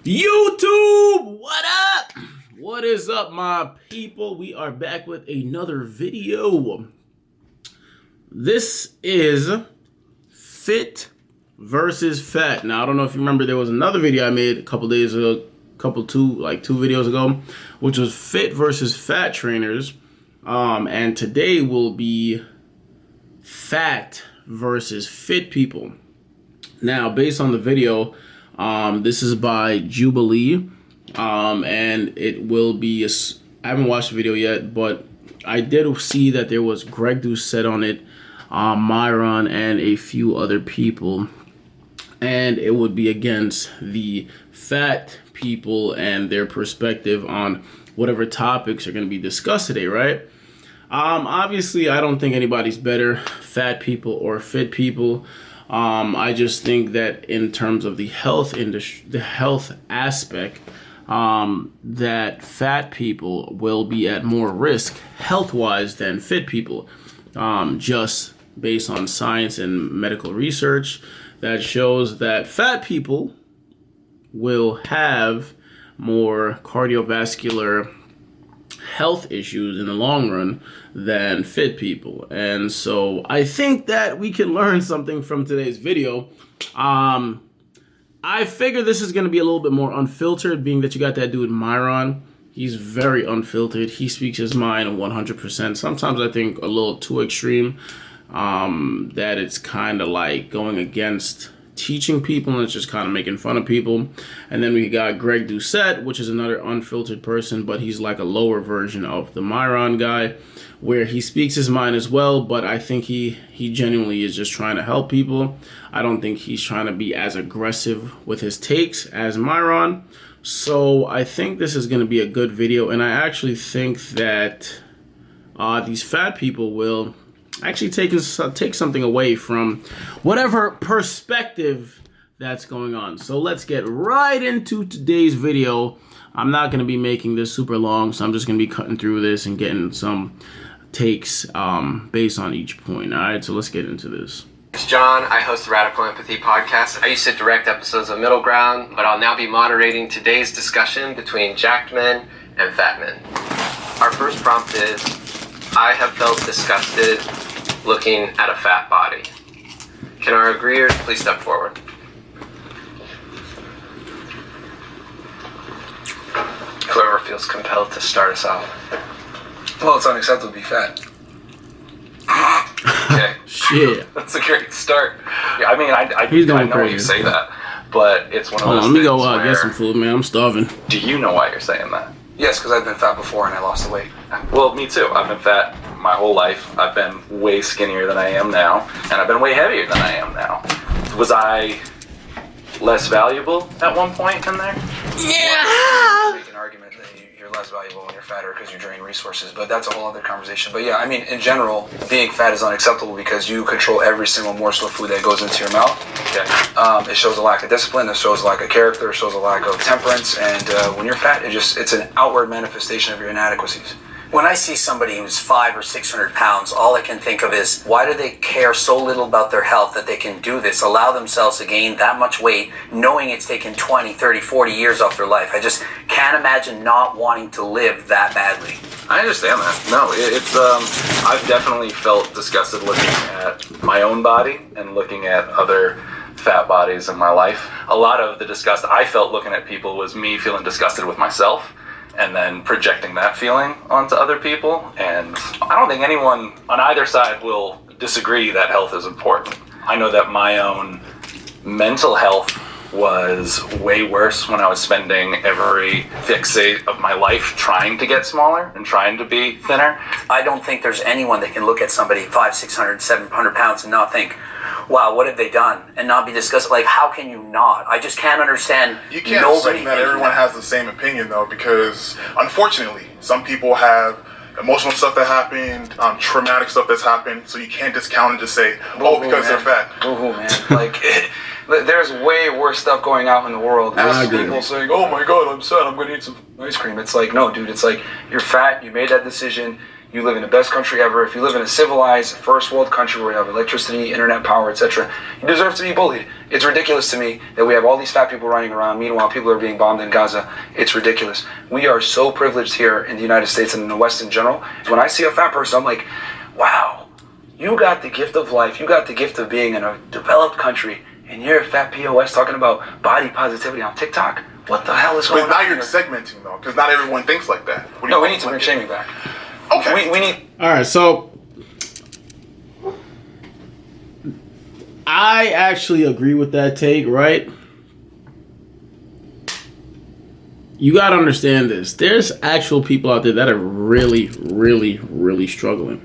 YouTube, what up? What is up, my people? We are back with another video. This is fit versus fat. Now, I don't know if you remember, there was another video I made a couple days ago, two videos ago, which was fit versus fat trainers. And today will be fat versus fit people. Now, based on the video, this is by Jubilee, and it will be, I haven't watched the video yet, but I did see that there was Greg Doucette on it, Myron, and a few other people, and it would be against the fat people and their perspective on whatever topics are going to be discussed today, right? Obviously, I don't think anybody's better, fat people or fit people. I just think that in terms of the health industry, the health aspect, that fat people will be at more risk health-wise than fit people, just based on science and medical research that shows that fat people will have more cardiovascular health issues in the long run than fit people. And so I think that we can learn something from today's video. I figure this is going to be a little bit more unfiltered, being that you got that dude Myron. He's very unfiltered. He speaks his mind 100%. Sometimes I think a little too extreme, that it's kind of like going against teaching people and it's just kind of making fun of people. And then we got Greg Doucette, which is another unfiltered person, but he's like a lower version of the Myron guy, where he speaks his mind as well, but I think he genuinely is just trying to help people. I don't think he's trying to be as aggressive with his takes as Myron. So I think this is going to be a good video, and I actually think that these fat people will actually take something away from whatever perspective that's going on. So let's get right into today's video. I'm not going to be making this super long, so I'm just going to be cutting through this and getting some takes based on each point. All right, so let's get into this. It's John. I host the Radical Empathy podcast. I used to direct episodes of Middle Ground, but I'll now be moderating today's discussion between jacked men and fat men. Our first prompt is, I have felt disgusted looking at a fat body. Can our agreeers please step forward? Whoever feels compelled to start us out. Well, it's unacceptable to be fat. Okay. Shit. That's a great start. Yeah, I mean, I know crazy. you say that, but it's one of those Let me things go where, get some food, man. I'm starving. do you know why you're saying that? Yes, because I've been fat before and I lost the weight. Well, me too. I've been fat my whole life. I've been way skinnier than I am now, and I've been way heavier than I am now. Was I less valuable at one point in there? Yeah! Make an argument that you're less valuable when you're fatter because you drain resources, but that's a whole other conversation. But yeah, I mean, in general, being fat is unacceptable because you control every single morsel of food that goes into your mouth. Okay. It shows a lack of discipline, it shows a lack of character, it shows a lack of temperance, and when you're fat, it's an outward manifestation of your inadequacies. When I see somebody who's 500 or 600 pounds, all I can think of is, why do they care so little about their health that they can do this, allow themselves to gain that much weight, knowing it's taken 20, 30, 40 years off their life? I just can't imagine not wanting to live that badly. I understand that. No, it's I've definitely felt disgusted looking at my own body and looking at other fat bodies in my life. A lot of the disgust I felt looking at people was me feeling disgusted with myself, and then projecting that feeling onto other people. And I don't think anyone on either side will disagree that health is important. I know that my own mental health was way worse when I was spending every fixate of my life trying to get smaller and trying to be thinner. I don't think there's anyone that can look at somebody 500, 600, 700 pounds and not think, wow, what have they done? And not be disgusted. Like, how can you not? I just can't understand. You can't nobody assume that everyone has the same opinion, though, because unfortunately, some people have emotional stuff that happened, traumatic stuff that's happened, so you can't discount and just say, oh, because they're fat. Boo-hoo, man. Like, there's way worse stuff going out in the world. There's people saying, oh my god, I'm sad, I'm going to eat some ice cream. It's like, no, dude, it's like, you're fat, you made that decision, You live in the best country ever. If you live in a civilized first world country where you have electricity, internet power, etc., you deserve to be bullied. It's ridiculous to me that we have all these fat people running around. Meanwhile, people are being bombed in Gaza. It's ridiculous. We are so privileged here in the United States and in the West in general. When I see a fat person, I'm like, wow, you got the gift of life. You got the gift of being in a developed country, and you're a fat POS talking about body positivity on TikTok. What the hell is going on? But now you're segmenting though, because not everyone thinks like that. No, we need to bring shaming back. Okay. We need. All right, so I actually agree with that take, right? You got to understand this. There's actual people out there that are really, really, really struggling.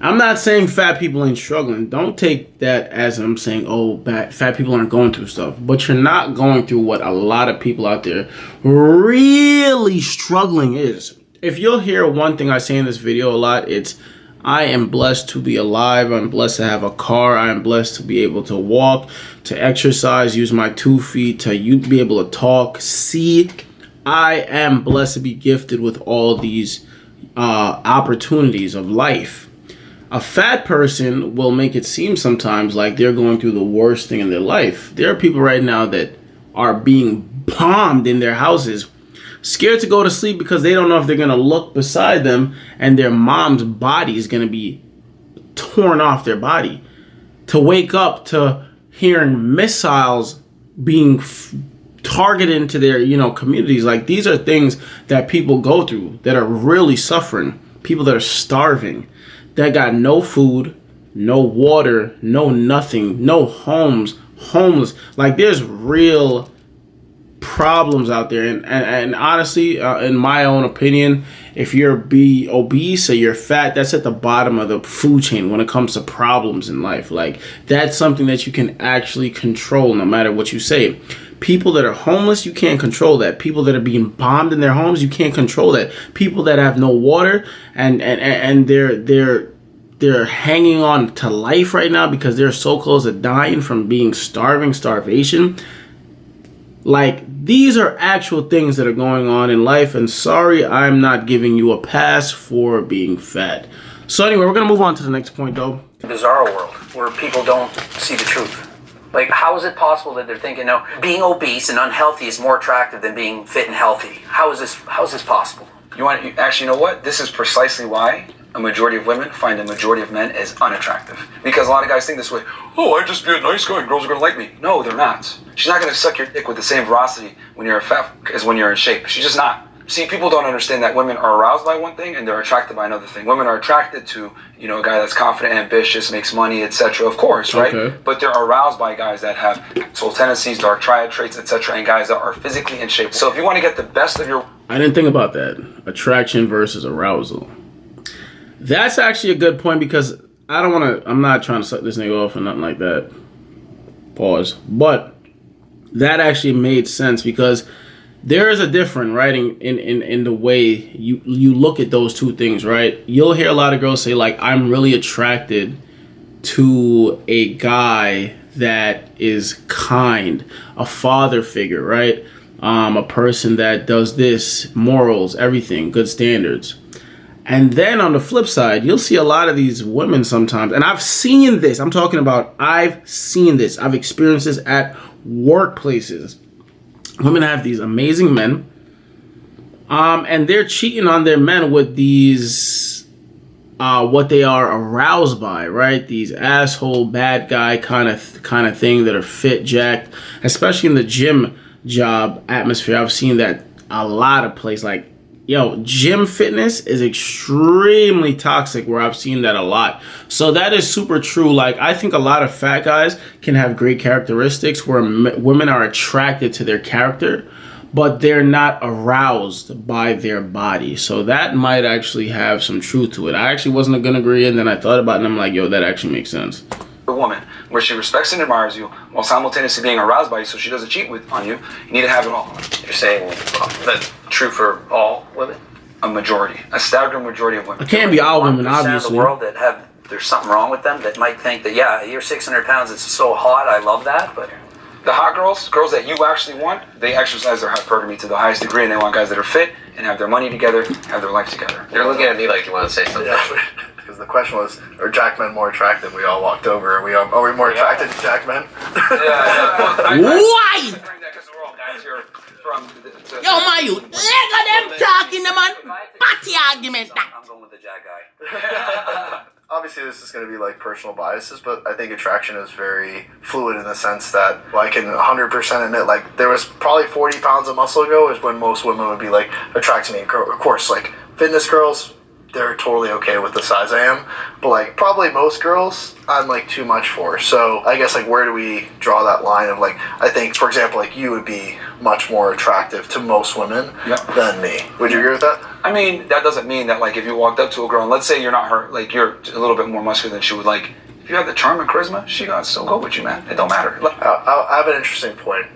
I'm not saying fat people ain't struggling. Don't take that as I'm saying, oh, fat people aren't going through stuff. But you're not going through what a lot of people out there really struggling is. If you'll hear one thing I say in this video a lot, it's I am blessed to be alive. I'm blessed to have a car. I am blessed to be able to walk, to exercise, use my 2 feet, to be able to talk, see. I am blessed to be gifted with all these opportunities of life. A fat person will make it seem sometimes like they're going through the worst thing in their life. There are people right now that are being bombed in their houses, scared to go to sleep because they don't know if they're going to look beside them and their mom's body is going to be torn off their body. To wake up to hearing missiles being targeted into their, communities. Like, these are things that people go through that are really suffering. People that are starving, that got no food, no water, no nothing, no homes, homeless. Like, there's real problems out there, and honestly, in my own opinion, if you're obese or you're fat, that's at the bottom of the food chain when it comes to problems in life. Like, that's something that you can actually control no matter what you say. People that are homeless, you can't control that. People that are being bombed in their homes, you can't control that. People that have no water and they're hanging on to life right now because they're so close to dying from being starvation. Like, these are actual things that are going on in life, and sorry, I'm not giving you a pass for being fat. So anyway, we're going to move on to the next point, though. Bizarre world where people don't see the truth. Like, how is it possible that they're thinking, no, being obese and unhealthy is more attractive than being fit and healthy? How is this possible? Actually, you know what? This is precisely why a majority of women find a majority of men as unattractive. Because a lot of guys think this way, oh, I just be a nice guy and girls are going to like me. No, they're not. She's not going to suck your dick with the same veracity when you're fat as when you're in shape. She's just not. See, people don't understand that women are aroused by one thing and they're attracted by another thing. Women are attracted to, a guy that's confident, ambitious, makes money, etc. Of course, right? Okay. But they're aroused by guys that have soul tendencies, dark triad traits, etc., and guys that are physically in shape. So if you want to get the best of your... I didn't think about that. Attraction versus arousal. That's actually a good point because I'm not trying to suck this nigga off or nothing like that. Pause. But that actually made sense because there is a difference, right, in the way you look at those two things, right? You'll hear a lot of girls say, like, I'm really attracted to a guy that is kind, a father figure, right? A person that does this, morals, everything, good standards. And then on the flip side, you'll see a lot of these women sometimes, and I've seen this. I've seen this. I've experienced this at workplaces. Women have these amazing men, and they're cheating on their men with these, what they are aroused by, right? These asshole, bad guy kind of thing that are fit, jacked, especially in the gym job atmosphere. I've seen that a lot of places. Like, gym fitness is extremely toxic where I've seen that a lot. So that is super true. Like, I think a lot of fat guys can have great characteristics where women are attracted to their character, but they're not aroused by their body. So that might actually have some truth to it. I actually wasn't going to agree, and then I thought about it, and I'm like, that actually makes sense. A woman where she respects and admires you while simultaneously being aroused by you so she doesn't cheat on you. You need to have it all. You're saying that's true for all women? A majority. A staggering majority of women. It can't be all women, 1% obviously. of the world there's something wrong with them that might think that, you're 600 pounds, it's so hot, I love that, but... The hot girls that you actually want, they exercise their hypergamy to the highest degree, and they want guys that are fit and have their money together, have their life together. You're looking at me like you want to say something. Yeah, because the question was, are jackmen more attractive? We all walked over. Are we more attracted to jackmen? Why? Because we're all guys here from Yo, my you, look at them talking, man. Party argument. I'm going with the jack guy. Obviously, this is going to be like personal biases, but I think attraction is very fluid in the sense that I can 100% admit, like, there was probably 40 pounds of muscle ago is when most women would be like attracted to me. Of course, like fitness girls, they're totally okay with the size I am, but like probably most girls I'm like too much for. So I guess like where do we draw that line of like, I think for example like you would be much more attractive to most women than me. Would you agree with that? I mean, that doesn't mean that like if you walked up to a girl and let's say you're not her, like you're a little bit more muscular than she would, like if you have the charm and charisma, she got still go with you, man. It don't matter. I have an interesting point.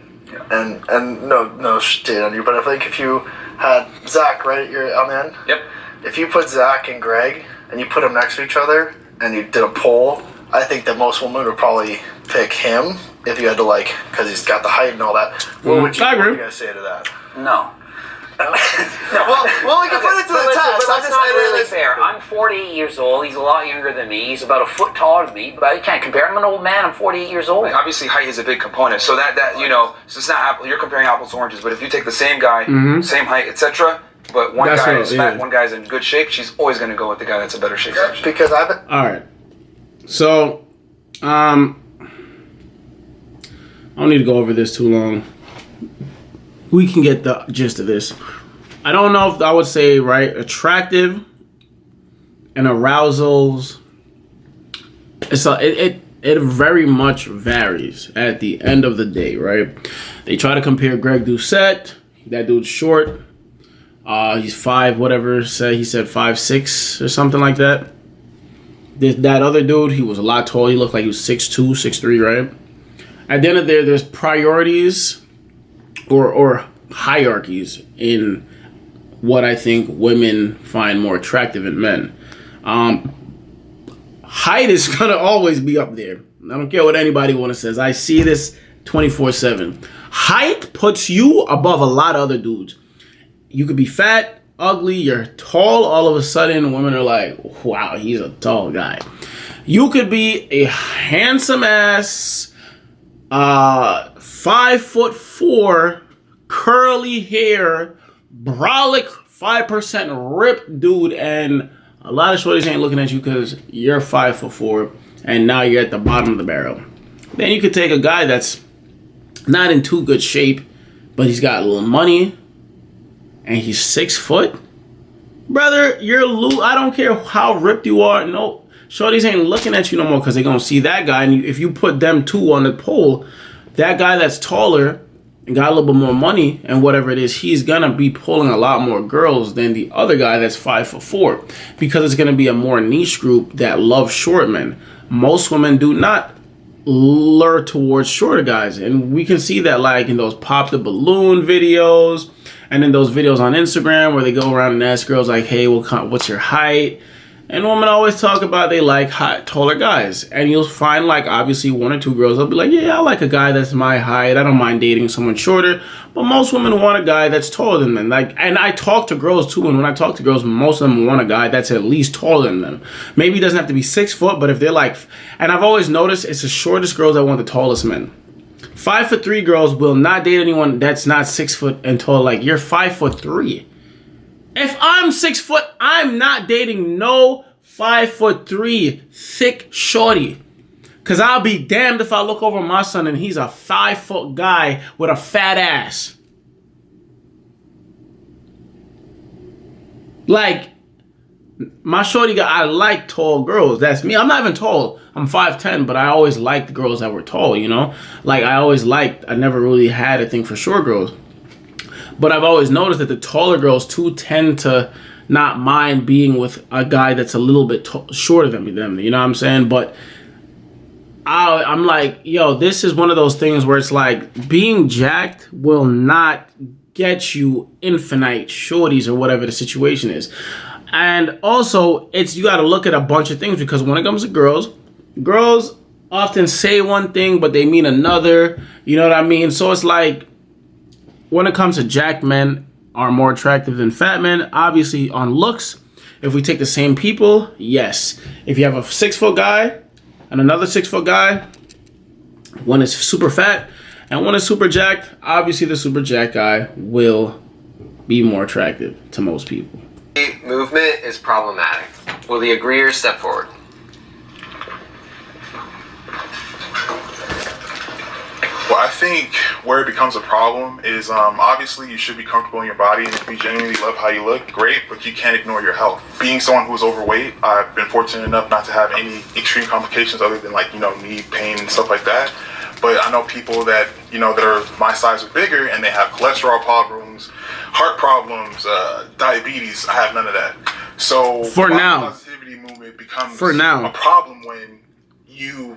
And no shade on you, but I think if you had Zach right you're on the end. Yep. If you put Zach and Greg and you put them next to each other and you did a poll, I think that most women would probably pick him if you had to like, because he's got the height and all that. What would you guys say to that? No. Well, we can put it to the test. That's not really fair. I'm 48 years old. He's a lot younger than me. He's about a foot taller than me, but you can't compare. I'm an old man. I'm 48 years old. Like, obviously, height is a big component. So that you know, so it's not apple. You're comparing apples to oranges. But if you take the same guy, same height, etc., but one guy is fat, one guy's in good shape, she's always going to go with the guy that's in better shape. Because I've been... All right. So, I don't need to go over this too long. We can get the gist of this. I don't know if I would say, right, attractive and arousals. It very much varies at the end of the day, right? They try to compare Greg Doucette. That dude's short. He's 5, whatever. He said 5'6" or something like that. That other dude, he was a lot taller. He looked like he was 6'2", 6'3", right? At the end of the day, there's priorities or hierarchies in what I think women find more attractive in men. Height is gonna always be up there. I don't care what anybody says. I see this 24/7. Height puts you above a lot of other dudes. You could be fat, ugly, you're tall, all of a sudden women are like, wow, he's a tall guy. You could be a handsome ass, 5'4", curly hair, brolic, 5% ripped dude, and a lot of shorties ain't looking at you because you're 5'4", and now you're at the bottom of the barrel. Then you could take a guy that's not in too good shape, but he's got a little money, and he's 6 foot. Brother, you're I don't care how ripped you are. No, shorties ain't looking at you no more because they're going to see that guy. And if you put them two on the pole, that guy that's taller and got a little bit more money and whatever it is, he's going to be pulling a lot more girls than the other guy that's 5'4", because it's going to be a more niche group that love short men. Most women do not lure towards shorter guys. And we can see that like in those pop the balloon videos and in those videos on Instagram where they go around and ask girls like, hey, what's your height? And women always talk about they like taller guys. And you'll find like obviously 1 or 2 girls will be like, yeah, I like a guy that's my height. I don't mind dating someone shorter. But most women want a guy that's taller than them. Like, and I talk to girls too, and when I talk to girls, most of them want a guy that's at least taller than them. Maybe he doesn't have to be 6 foot, but if they're like, and I've always noticed it's the shortest girls that want the tallest men. 5'3" girls will not date anyone that's not 6 foot and tall. Like, you're 5'3". If I'm 6 foot, I'm not dating no 5'3" thick shorty. Cause I'll be damned if I look over my son and he's a 5 foot guy with a fat ass. Like, my shorty guy, I like tall girls. That's me. I'm not even tall. I'm 5'10", but I always liked girls that were tall, you know? Like, I never really had a thing for short girls. But I've always noticed that the taller girls too tend to not mind being with a guy that's a little bit shorter than them. You know what I'm saying? But I'm like, yo, this is one of those things where it's like being jacked will not get you infinite shorties or whatever the situation is. And also, you got to look at a bunch of things because when it comes to girls often say one thing, but they mean another. You know what I mean? So it's like, when it comes to jacked men are more attractive than fat men, obviously on looks, if we take the same people, yes. If you have a 6 foot guy and another 6 foot guy, one is super fat and one is super jacked, obviously the super jacked guy will be more attractive to most people. Movement is problematic. Will the agreeers step forward? Well, I think where it becomes a problem is obviously you should be comfortable in your body, and if you genuinely love how you look, great, but you can't ignore your health. Being someone who's overweight, I've been fortunate enough not to have any extreme complications other than knee pain and stuff like that. But I know people that, that are my size or bigger, and they have cholesterol problems, heart problems, diabetes. I have none of that. So for the now, positivity movement becomes a problem when you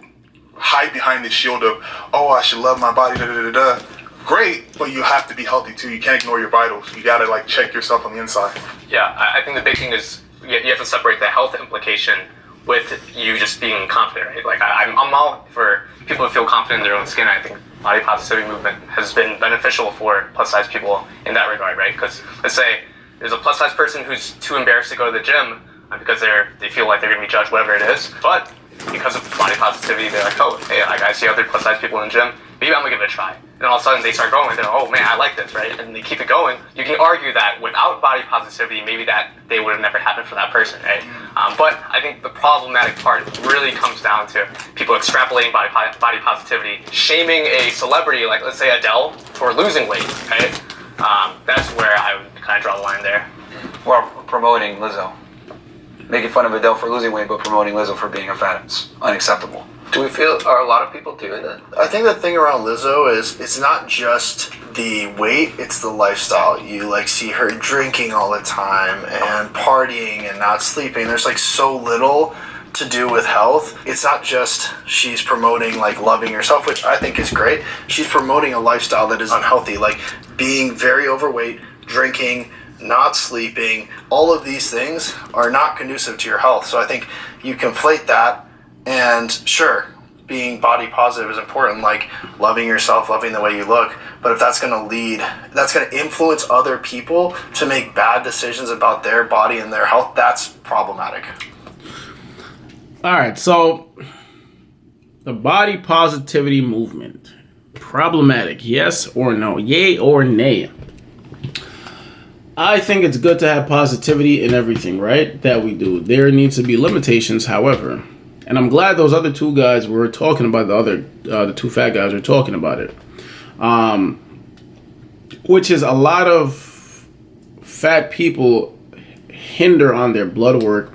hide behind the shield of, oh, I should love my body, da da da da. Great, but you have to be healthy too. You can't ignore your vitals. You gotta check yourself on the inside. Yeah, I think the big thing is you have to separate the health implication with you just being confident, right? Like I'm all for people to feel confident in their own skin. I think body positivity movement has been beneficial for plus size people in that regard, right? Because let's say there's a plus size person who's too embarrassed to go to the gym because they feel like they're gonna be judged, whatever it is, but because of body positivity, they're like, oh, hey, I see other plus size people in the gym, maybe I'm gonna give it a try. And all of a sudden they start going, they're, oh man, I like this, right? And they keep it going. You can argue that without body positivity, maybe that they would have never happened for that person, right? But I think the problematic part really comes down to people extrapolating body positivity, shaming a celebrity, like let's say Adele, for losing weight, right? That's where I would kind of draw the line there. Or promoting Lizzo. Making fun of Adele for losing weight, but promoting Lizzo for being a fat. It's unacceptable. Do we feel, are a lot of people doing that? I think the thing around Lizzo is it's not just the weight, it's the lifestyle. You see her drinking all the time and partying and not sleeping. There's so little to do with health. It's not just she's promoting loving yourself, which I think is great. She's promoting a lifestyle that is unhealthy, being very overweight, drinking, not sleeping. All of these things are not conducive to your health. So I think you conflate that, and sure, being body positive is important, loving yourself, loving the way you look. But if that's going to influence other people to make bad decisions about their body and their health, that's problematic. All right, so the body positivity movement, problematic, yes or no, yay or nay? I think it's good to have positivity in everything, right, that we do. There needs to be limitations, however. And I'm glad those other two guys were talking about the two fat guys were talking about it. Which is a lot of fat people hinder on their blood work,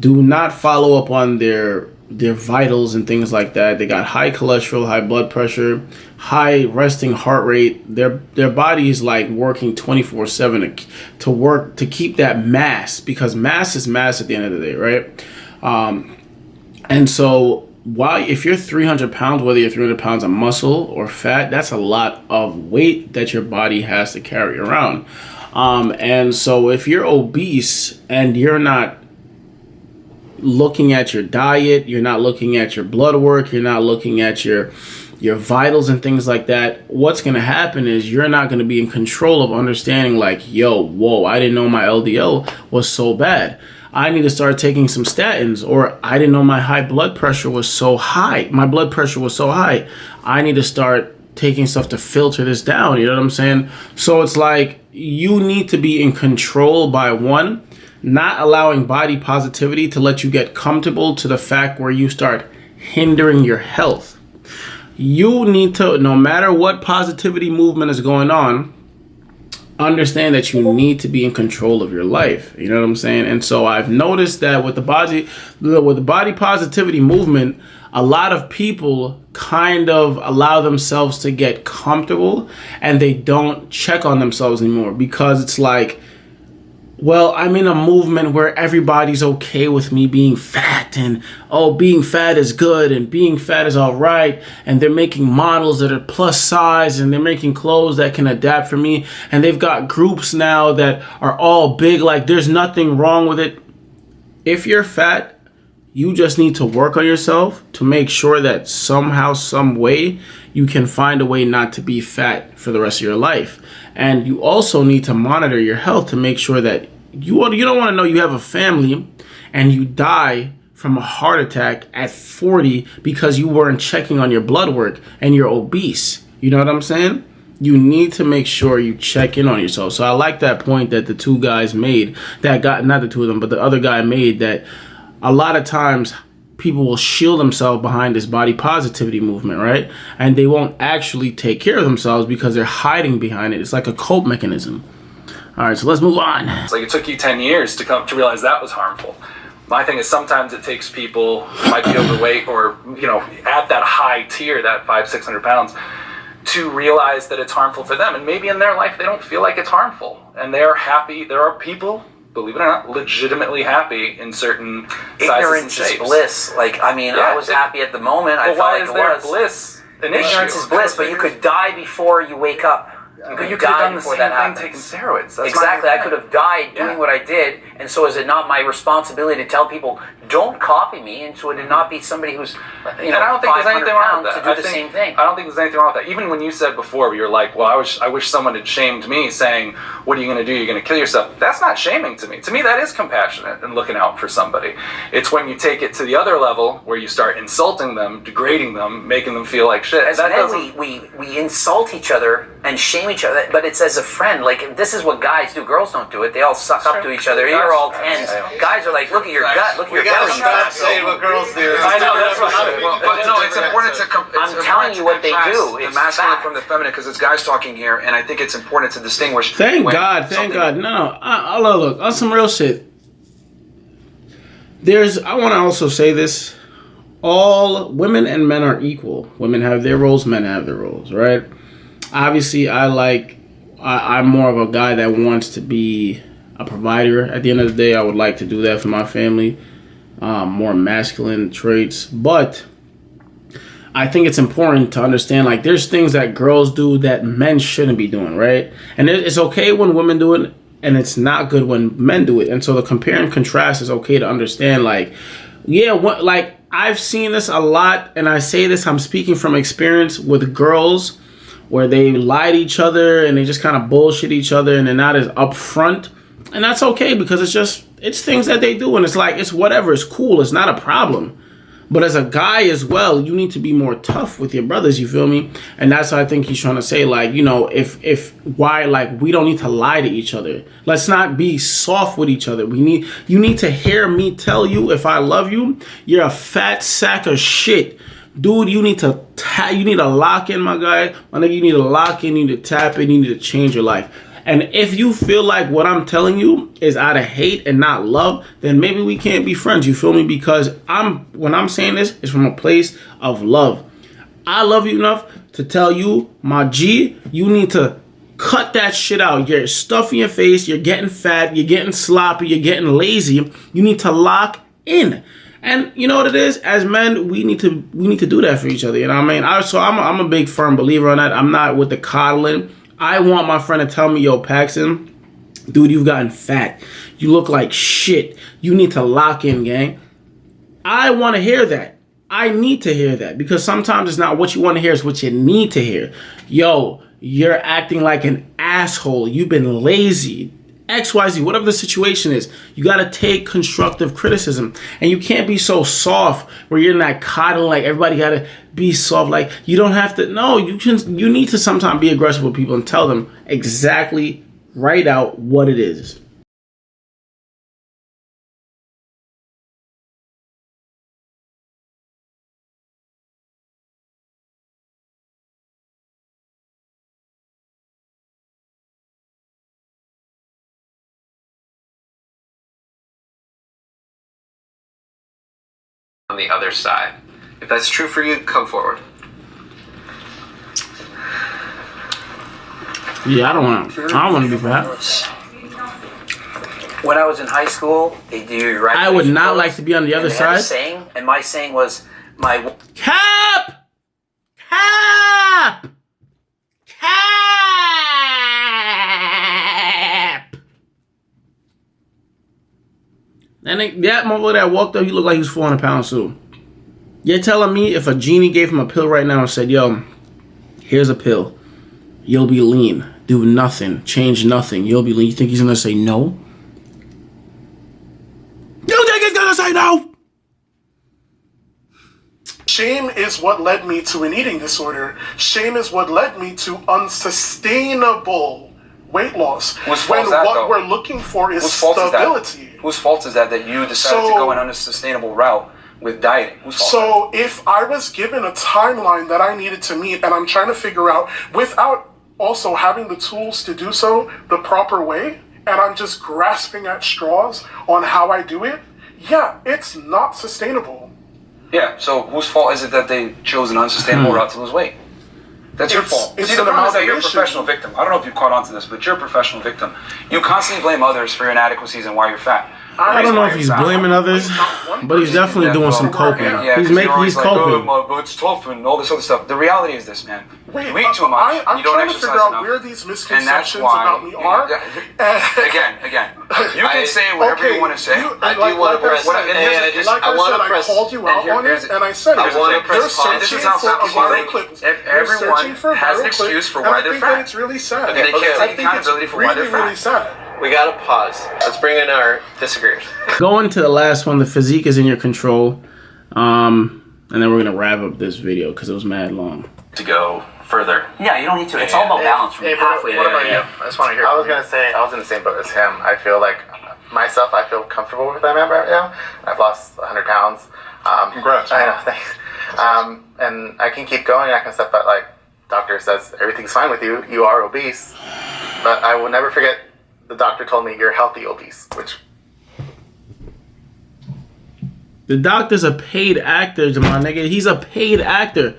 do not follow up on their vitals and things like that. They got high cholesterol, high blood pressure, high resting heart rate. Their body is working 24/7 to work to keep that mass, because mass is mass at the end of the day, right? And so if you're 300 pounds, whether you're 300 pounds of muscle or fat, that's a lot of weight that your body has to carry around. And so if you're obese and you're not looking at your diet, you're not looking at your blood work, you're not looking at your vitals and things like that, what's going to happen is you're not going to be in control of understanding I didn't know my LDL was so bad. I need to start taking some statins, or I didn't know my high blood pressure was so high. My blood pressure was so high. I need to start taking stuff to filter this down. You know what I'm saying? So it's you need to be in control by one, not allowing body positivity to let you get comfortable to the fact where you start hindering your health. You need to, no matter what positivity movement is going on, understand that you need to be in control of your life. You know what I'm saying? And so I've noticed that with the body positivity movement, a lot of people kind of allow themselves to get comfortable and they don't check on themselves anymore, because it's well, I'm in a movement where everybody's okay with me being fat, and being fat is good and being fat is all right, and they're making models that are plus size and they're making clothes that can adapt for me, and they've got groups now that are all big, there's nothing wrong with it. If you're fat, You just need to work on yourself to make sure that somehow, some way, you can find a way not to be fat for the rest of your life. And you also need to monitor your health to make sure that you don't want to know you have a family and you die from a heart attack at 40 because you weren't checking on your blood work and you're obese. You know what I'm saying? You need to make sure you check in on yourself. So I like that point that the two guys made, not the two of them, but the other guy made, that a lot of times people will shield themselves behind this body positivity movement, right? And they won't actually take care of themselves because they're hiding behind it. It's like a cope mechanism. All right, so let's move on. It's like it took you 10 years to come to realize that was harmful. My thing is sometimes it takes people who might be overweight or, at that high tier, that 500-600 pounds, to realize that it's harmful for them. And maybe in their life they don't feel like it's harmful. And they're happy. There are people, believe it or not, legitimately happy in certain sizes and Ignorance shapes. is bliss. I was happy at the moment. I But felt why like is it there was. bliss an Ignorance issue? is bliss, but you could die before you wake up. You could You could die have done the before same that thing happens. taking steroids. That's Exactly. my I could have died doing what I did, and so is it not my responsibility to tell people, don't copy me, and so it not be somebody who's, And I don't think there's 500 anything wrong pounds with to that. do the same thing. I don't think there's anything wrong with that. Even when you said before, you're like, well, I wish someone had shamed me, saying, what are you going to do? You're going to kill yourself. That's not shaming to me. To me, that is compassionate and looking out for somebody. It's when you take it to the other level, where you start insulting them, degrading them, making them feel like shit. As that men, doesn't... we insult each other and shame each other, but it's as a friend. Like, this is what guys do. Girls don't do it. They all suck up to each other. You're all tense. Guys are like, look at your gut, look at your belly. Stop saying what girls do. I know, that's what But no, it's important to. I'm telling you what they do. The It's masculine fact. from the feminine, because it's guys talking here, and I think it's important to distinguish. Thank when God. something- No, look, on some real shit. I want to also say this. All women and men are equal. Women have their roles, men have their roles, right? Obviously, I'm more of a guy that wants to be a provider. At the end of the day, I would like to do that for my family. More masculine traits. But I think it's important to understand, like, there's things that girls do that men shouldn't be doing, right? And it's okay when women do it, and it's not good when men do it. And so the compare and contrast is okay to understand, like, I've seen this a lot, and I say this, I'm speaking from experience with girls where they lie to each other and they just kind of bullshit each other and they're not as upfront. And that's okay, because it's things that they do, and it's whatever, it's cool, it's not a problem. But as a guy as well, you need to be more tough with your brothers, you feel me? And that's what I think he's trying to say, like, we don't need to lie to each other. Let's not be soft with each other. You need to hear me tell you, if I love you, you're a fat sack of shit. Dude, you need to lock in, my guy. My nigga, you need to lock in, you need to tap in, you need to change your life. And if you feel like what I'm telling you is out of hate and not love, then maybe we can't be friends, you feel me? Because when I'm saying this, it's from a place of love. I love you enough to tell you, my G, you need to cut that shit out. You're stuffing your face, you're getting fat, you're getting sloppy, you're getting lazy. You need to lock in. And you know what it is? As men, we need to do that for each other. You know what I mean? I'm a big firm believer on that. I'm not with the coddling. I want my friend to tell me, yo, Paxton, dude, you've gotten fat. You look like shit. You need to lock in, gang. I want to hear that. I need to hear that, because sometimes it's not what you want to hear, it's what you need to hear. Yo, you're acting like an asshole. You've been lazy. XYZ, whatever the situation is, you got to take constructive criticism. And you can't be so soft where you're not coddling, like everybody got to be soft. Like, you don't have to. No, you need to sometimes be aggressive with people and tell them exactly right out what it is. On the other side. If that's true for you, come forward. Yeah, I don't want to be fat. When I was in high school, they do your I would not like to be on the other side. Saying, and my saying was, Cap! And that motherfucker that walked up, he looked like he was 400 pounds too. You're telling me if a genie gave him a pill right now and said, yo, here's a pill. You'll be lean. Do nothing. Change nothing. You'll be lean. You think he's going to say no? You think he's going to say no? Shame is what led me to an eating disorder. Shame is what led me to unsustainable weight loss. Whose fault is that, what though? we're looking for is Whose fault is that? stability. Whose fault is that you decided to go an unsustainable route with dieting? Whose fault? So if I was given a timeline that I needed to meet, and I'm trying to figure out, without also having the tools to do so the proper way, and I'm just grasping at straws on how I do it, yeah, it's not sustainable. Yeah, so whose fault is it that they chose an unsustainable route to lose weight? That's your fault. It's See, the an problem is that you're a amalgamation. professional victim. I don't know if you've caught on to this, but you're a professional victim. You constantly blame others for your inadequacies and why you're fat. I don't know if he's blaming others, but he's definitely doing some coping. He's coping. But it's tough and all this other stuff. The reality is this, man. Wait, You eat too much. I'm You don't trying to exercise figure out enough. where these And that's misconceptions why. about me are. Again. You can say whatever you want to say. I do want to press. Like I want said, to I press. called you out on it, and I said I it. wanna You're press pause. This searching is how for a people viral think. clip. If You're everyone searching for a has an viral clip, excuse for and why I they're think that fat. it's really sad. And they can't I take think it's accountability for why they're fat. really sad. We gotta pause. Let's bring in our disagreeers. Going to the last one, the physique is in your control. And then we're going to wrap up this video because it was mad long. To go further. Yeah, you don't need to. It's all about balance from halfway What there. about you? I just want to hear. I was in the same boat as him. I feel like myself, I feel comfortable with where I'm at right now. I've lost 100 pounds. Congrats. I know, thanks. And I can keep going. I can step, but like doctor says, everything's fine with you. You are obese. But I will never forget the doctor told me you're healthy obese, which. The doctor's a paid actor, my nigga. He's a paid actor.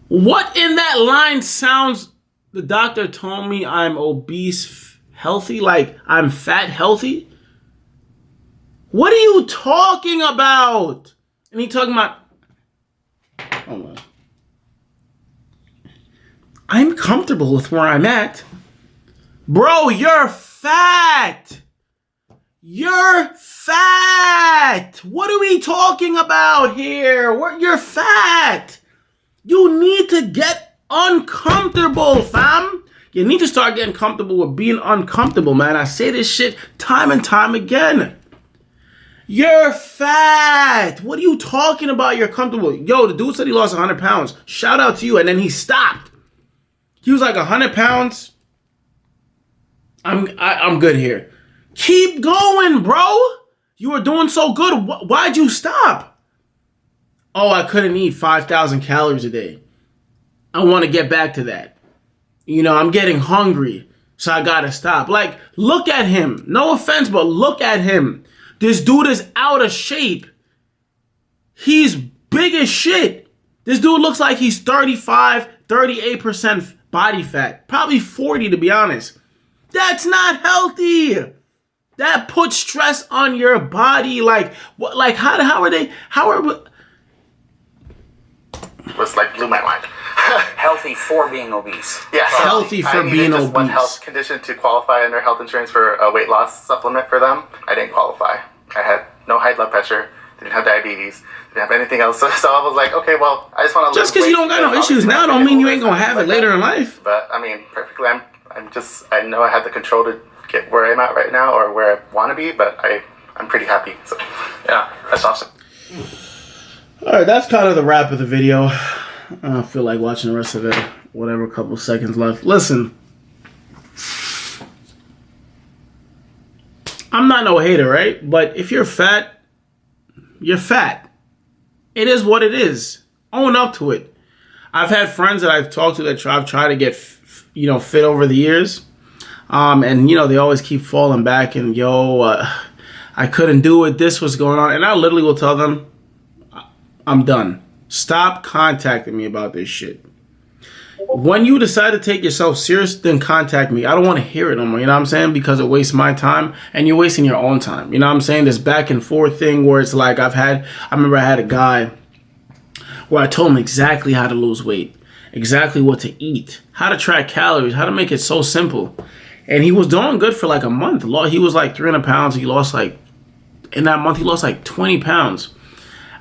What in that line sounds... The doctor told me I'm obese healthy? Like, I'm fat healthy? What are you talking about? And he talking about... Hold on. I'm comfortable with where I'm at. Bro, you're fat! You're fat! What are we talking about here? You're fat! You need to get uncomfortable, fam. You need to start getting comfortable with being uncomfortable, man. I say this shit time and time again. You're fat! What are you talking about? You're comfortable. Yo, the dude said he lost 100 pounds. Shout out to you. And then he stopped. He was like 100 pounds. I'm good here. Keep going, bro. You were doing so good. Why'd you stop? Oh, I couldn't eat 5,000 calories a day. I want to get back to that. You know, I'm getting hungry, so I gotta stop. Like, look at him. No offense, but look at him. This dude is out of shape. He's big as shit. This dude looks like he's 35, 38% body fat. Probably 40 to be honest. That's not healthy. That puts stress on your body. Like, what? Like, how are they? Was like blew my mind. Healthy for being obese. Yeah, so Healthy for I needed being just one obese. health condition to qualify under health insurance for a weight loss supplement for them. I didn't qualify. I had no high blood pressure, didn't have diabetes, didn't have anything else. So I was like, okay, well, I just want to. Just because you don't got no issues now don't mean you ain't gonna have it later in life. But I mean, perfectly. I know I have the control to get where I'm at right now or where I want to be, but I'm pretty happy. So Yeah, that's awesome. All right, that's kind of the wrap of the video. I don't feel like watching the rest of it. Whatever, couple seconds left. Listen, I'm not no hater, right? But if you're fat, you're fat. It is what it is. Own up to it. I've had friends that I've talked to that I've tried to get, fit over the years. And, they always keep falling back and, I couldn't do it. This was going on. And I literally will tell them, I'm done. Stop contacting me about this shit. When you decide to take yourself serious, then contact me. I don't want to hear it no more, you know what I'm saying? Because it wastes my time and you're wasting your own time. You know what I'm saying? This back and forth thing where it's like I remember I had a guy where I told him exactly how to lose weight, exactly what to eat, how to track calories, how to make it so simple. And he was doing good for like a month. He was like 300 pounds. He lost like in that month, he lost like 20 pounds.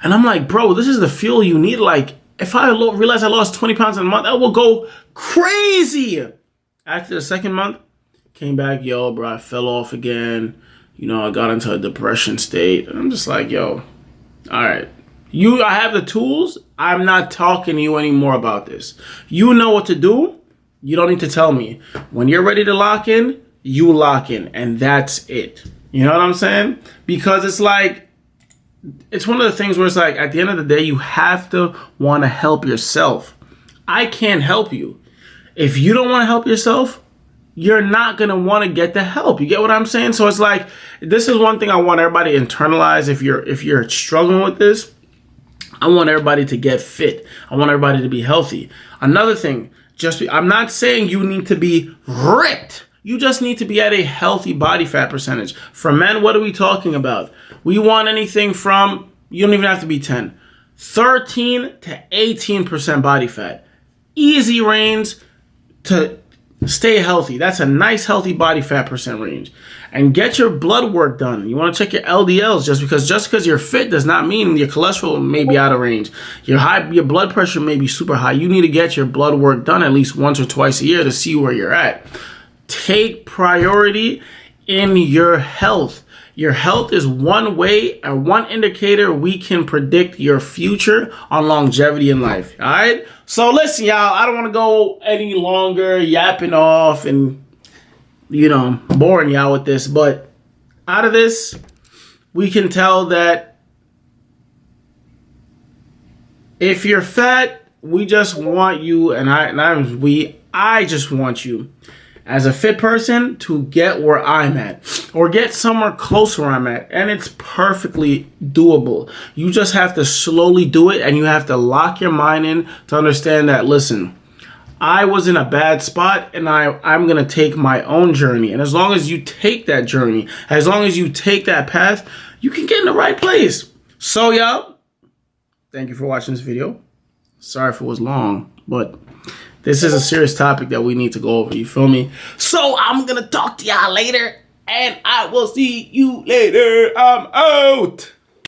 And I'm like, bro, this is the fuel you need. Like, if I realize I lost 20 pounds in a month, I will go crazy. After the second month, came back, yo, bro, I fell off again. You know, I got into a depression state. And I'm just like, yo, all right. I have the tools. I'm not talking to you anymore about this. You know what to do. You don't need to tell me. When you're ready to lock in, you lock in. And that's it. You know what I'm saying? Because it's like, it's one of the things where it's like, at the end of the day, you have to want to help yourself. I can't help you. If you don't want to help yourself, you're not going to want to get the help. You get what I'm saying? So it's like, this is one thing I want everybody to internalize. If you're struggling with this, I want everybody to get fit. I want everybody to be healthy. Another thing, I'm not saying you need to be ripped. You just need to be at a healthy body fat percentage. For men, what are we talking about? We want anything from, you don't even have to be 10, 13 to 18% body fat. Easy range to stay healthy. That's a nice healthy body fat percent range. And get your blood work done. You want to check your LDLs. Just because you're fit does not mean your cholesterol may be out of range. Your blood pressure may be super high. You need to get your blood work done at least once or twice a year to see where you're at. Take priority in your health. Your health is one way or one indicator we can predict your future on longevity in life. All right? So listen, y'all, I don't want to go any longer yapping off and, boring y'all with this. But out of this, we can tell that if you're fat, we just want you, I just want you as a fit person to get where I'm at or get somewhere close where I'm at. And it's perfectly doable. You just have to slowly do it, and you have to lock your mind in to understand that, listen, I was in a bad spot, and I'm going to take my own journey. And as long as you take that journey, as long as you take that path, you can get in the right place. So, y'all, thank you for watching this video. Sorry if it was long, but this is a serious topic that we need to go over. You feel me? So I'm going to talk to y'all later, and I will see you later. I'm out.